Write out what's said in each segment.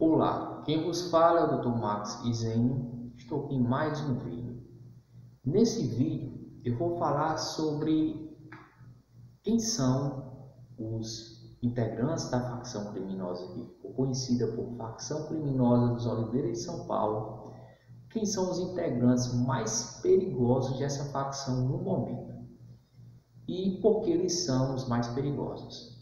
Olá, quem vos fala é o Dr. Max Izenho. Estou aqui em mais um vídeo. Nesse vídeo eu vou falar sobre quem são os integrantes da facção criminosa que ficou conhecida por facção criminosa dos Oliveira de São Paulo. Quem são os integrantes mais perigosos dessa facção no momento e por que eles são os mais perigosos.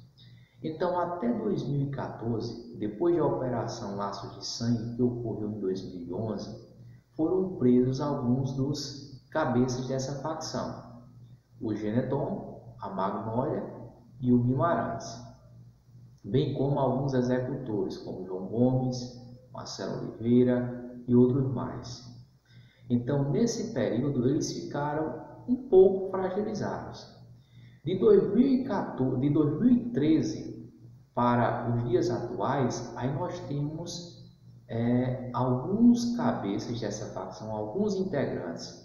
Então, até 2014, depois da Operação Laços de Sangue, que ocorreu em 2011, foram presos alguns dos cabeças dessa facção, o Geneton, a Magnólia e o Guimarães, bem como alguns executores, como João Gomes, Marcelo Oliveira e outros mais. Então, nesse período, eles ficaram um pouco fragilizados. De 2013 para os dias atuais, aí nós temos alguns cabeças dessa facção, alguns integrantes,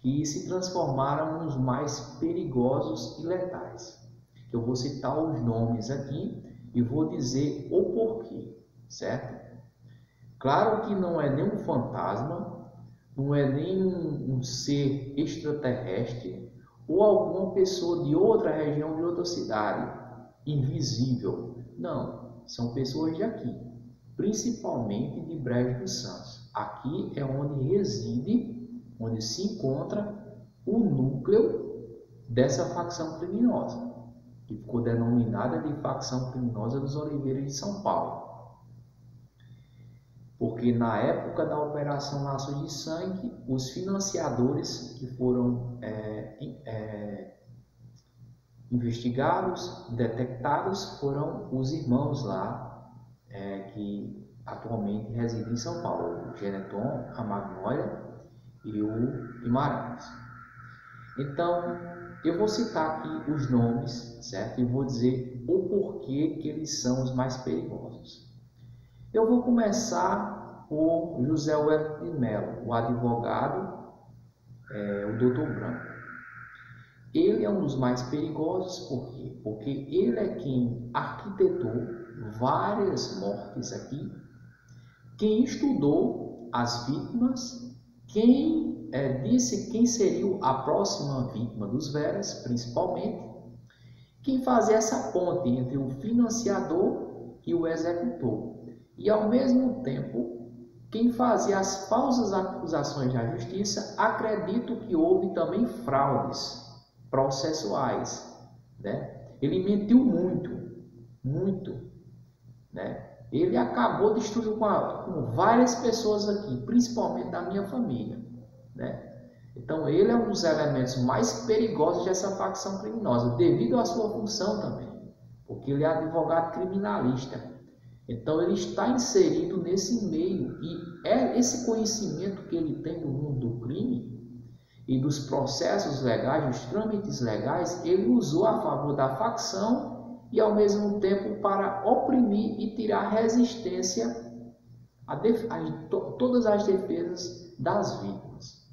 que se transformaram nos mais perigosos e letais. Eu vou citar os nomes aqui e vou dizer o porquê, certo? Claro que não é nenhum fantasma, não é nenhum ser extraterrestre, ou alguma pessoa de outra região, de outra cidade, invisível. Não, são pessoas de aqui, principalmente de Brejo dos Santos. Aqui é onde reside, onde se encontra o núcleo dessa facção criminosa, que ficou denominada de facção criminosa dos Oliveira de São Paulo. Porque na época da Operação Laços de Sangue, os financiadores que foram investigados, detectados, foram os irmãos lá, que atualmente residem em São Paulo, o Geneton, a Magnólia e o Guimarães. Então, eu vou citar aqui os nomes, certo? E vou dizer o porquê que eles são os mais perigosos. Eu vou começar por José Wellington de Mello, o advogado, o Doutor Branco. Ele é um dos mais perigosos, por quê? Porque ele é quem arquitetou várias mortes aqui, quem estudou as vítimas, quem disse quem seria a próxima vítima dos Veras, principalmente, quem fazia essa ponte entre o financiador e o executor. E, ao mesmo tempo, quem fazia as falsas acusações na justiça, acredito que houve também fraudes processuais, né? Ele mentiu muito, né? Ele acabou destruindo com várias pessoas aqui, principalmente da minha família, né? Então, ele é um dos elementos mais perigosos dessa facção criminosa, devido à sua função também, porque ele é advogado criminalista. Então, ele está inserido nesse meio e é esse conhecimento que ele tem do mundo do crime e dos processos legais, dos trâmites legais, ele usou a favor da facção e, ao mesmo tempo, para oprimir e tirar resistência a todas as defesas das vítimas.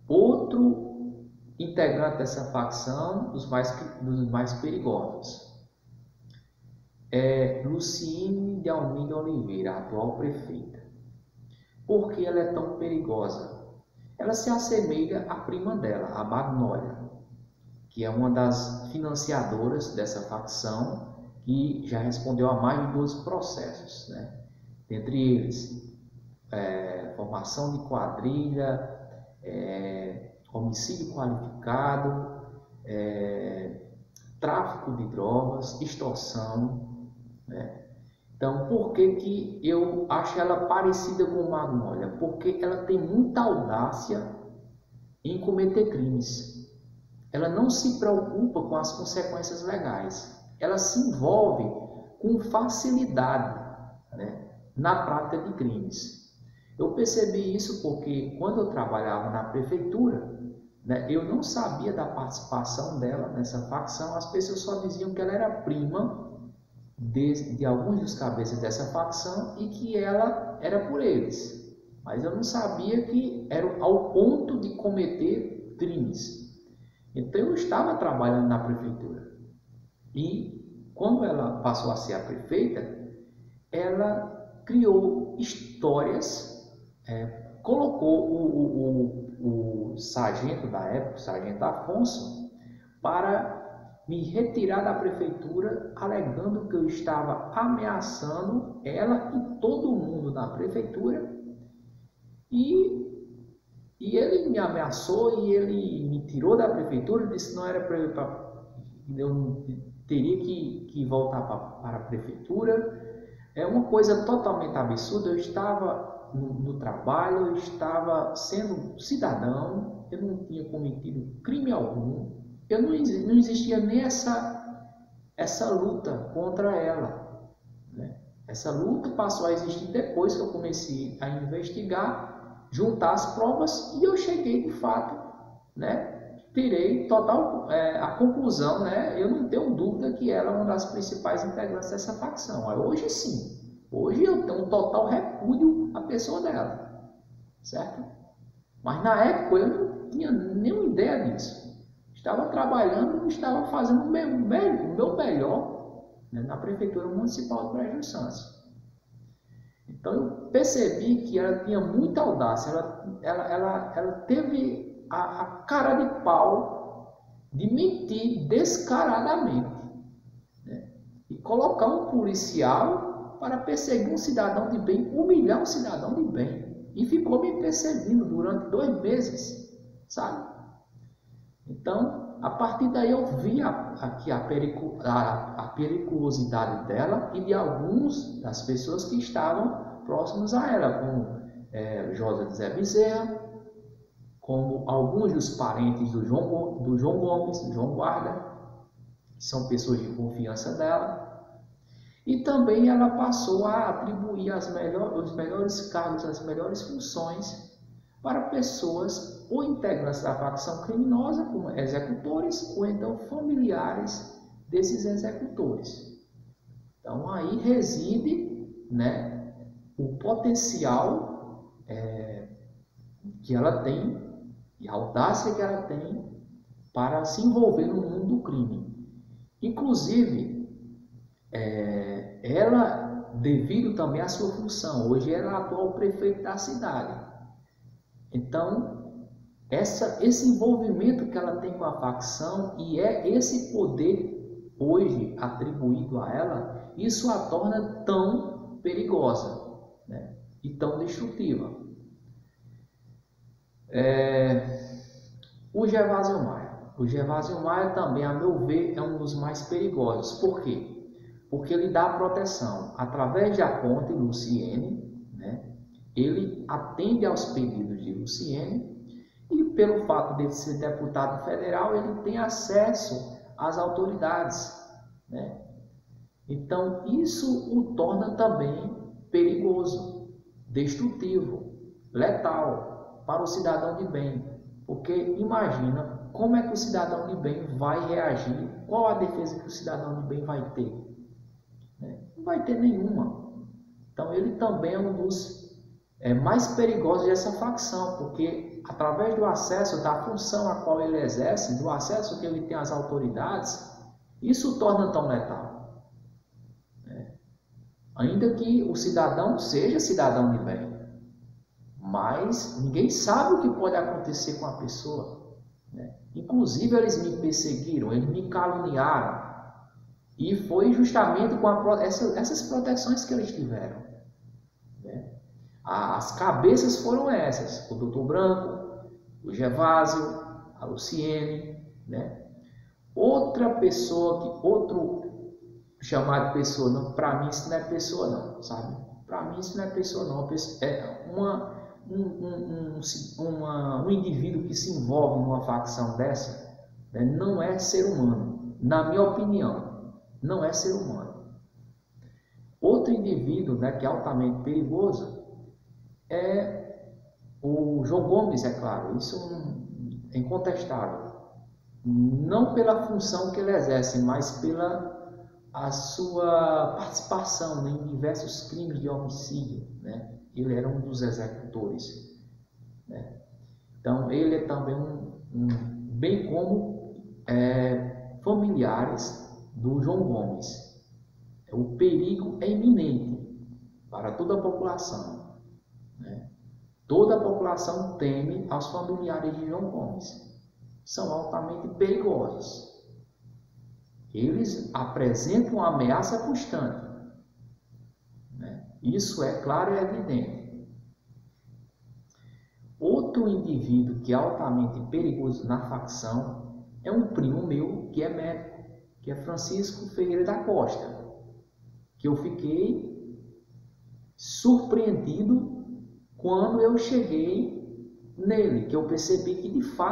Outro integrante dessa facção, dos mais perigosos, é Luciene de Almeida Oliveira, a atual prefeita. Por que ela é tão perigosa? Ela se assemelha à prima dela, a Magnólia, que é uma das financiadoras dessa facção, que já respondeu a mais de 12 processos, né? Dentre eles, formação de quadrilha, homicídio qualificado, tráfico de drogas, extorsão, né? Então, por que eu acho ela parecida com Magnólia? Porque ela tem muita audácia em cometer crimes. Ela não se preocupa com as consequências legais. Ela se envolve com facilidade, né, na prática de crimes. Eu percebi isso porque quando eu trabalhava na prefeitura, né, eu não sabia da participação dela nessa facção. As pessoas só diziam que ela era prima de alguns dos cabeças dessa facção e que ela era por eles. Mas eu não sabia que era ao ponto de cometer crimes. Então eu estava trabalhando na prefeitura. E quando ela passou a ser a prefeita, ela criou histórias, colocou o sargento da época, o sargento Afonso, para me retirar da prefeitura, alegando que eu estava ameaçando ela e todo mundo da prefeitura, e ele me ameaçou e ele me tirou da prefeitura, disse que não era para eu teria que voltar para a prefeitura. É uma coisa totalmente absurda. Eu estava no trabalho, eu estava sendo cidadão, eu não tinha cometido crime algum, eu não existia nem essa luta contra ela, né? Essa luta passou a existir depois que eu comecei a investigar, juntar as provas, e eu cheguei de fato, né? Tirei total a conclusão, né? Eu não tenho dúvida que ela é uma das principais integrantes dessa facção. Hoje sim, hoje eu tenho um total repúdio à pessoa dela, certo? Mas na época eu não tinha nenhuma ideia disso. Estava trabalhando, estava fazendo o meu melhor, né, na Prefeitura Municipal de Brejo Santos. Então eu percebi que ela tinha muita audácia, ela teve a cara de pau de mentir descaradamente, né, e colocar um policial para perseguir um cidadão de bem, humilhar um cidadão de bem, e ficou me perseguindo durante 2 meses, sabe? Então, a partir daí eu vi aqui a periculosidade dela e de algumas das pessoas que estavam próximas a ela, como José de Zé Bezerra, como alguns dos parentes do João Gomes, do João Guarda, que são pessoas de confiança dela. E também ela passou a atribuir os melhores cargos, as melhores funções para pessoas ou integrantes da facção criminosa, como executores, ou então familiares desses executores. Então aí reside, né, o potencial que ela tem e a audácia que ela tem para se envolver no mundo do crime. Inclusive, ela, devido também à sua função, hoje ela é a atual prefeito da cidade. Então, esse envolvimento que ela tem com a facção e esse poder hoje atribuído a ela, isso a torna tão perigosa, né, e tão destrutiva. O Gervásio Maia. O Gervásio Maia também, a meu ver, é um dos mais perigosos. Por quê? Porque ele dá proteção através da ponte Luciene, né? Ele atende aos pedidos de Luciene e, pelo fato de ser deputado federal, ele tem acesso às autoridades, né? Então, isso o torna também perigoso, destrutivo, letal para o cidadão de bem. Porque imagina como é que o cidadão de bem vai reagir, qual a defesa que o cidadão de bem vai ter? Não vai ter nenhuma. Então, ele também é um dos mais perigosos dessa facção, porque através do acesso, da função a qual ele exerce, do acesso que ele tem às autoridades, isso o torna tão letal. Ainda que o cidadão seja cidadão de bem, mas ninguém sabe o que pode acontecer com a pessoa, né? Inclusive, eles me perseguiram, eles me caluniaram, e foi justamente com essas proteções que eles tiveram, né? As cabeças foram essas: o Doutor Branco, o Gervásio, a Luciene, né? Outra pessoa, outro chamado pessoa, não, para mim isso não é pessoa não, sabe? Para mim isso não é pessoa não, é um indivíduo que se envolve numa facção dessa, né? Não é ser humano, na minha opinião, não é ser humano. Outro indivíduo, né, que é altamente perigoso é o João Gomes, é claro, isso é incontestável. Não pela função que ele exerce, mas pela a sua participação, né, em diversos crimes de homicídio, né? Ele era um dos executores, né? Então, ele é também bem como familiares do João Gomes. O perigo é iminente, para toda a população, né? Toda a população teme aos familiares de João Gomes. São altamente perigosos. Eles apresentam uma ameaça constante, né? Isso é claro e evidente. Outro indivíduo que é altamente perigoso na facção é um primo meu que é médico, que é Francisco Ferreira da Costa, que eu fiquei surpreendido quando eu cheguei nele, que eu percebi que de fato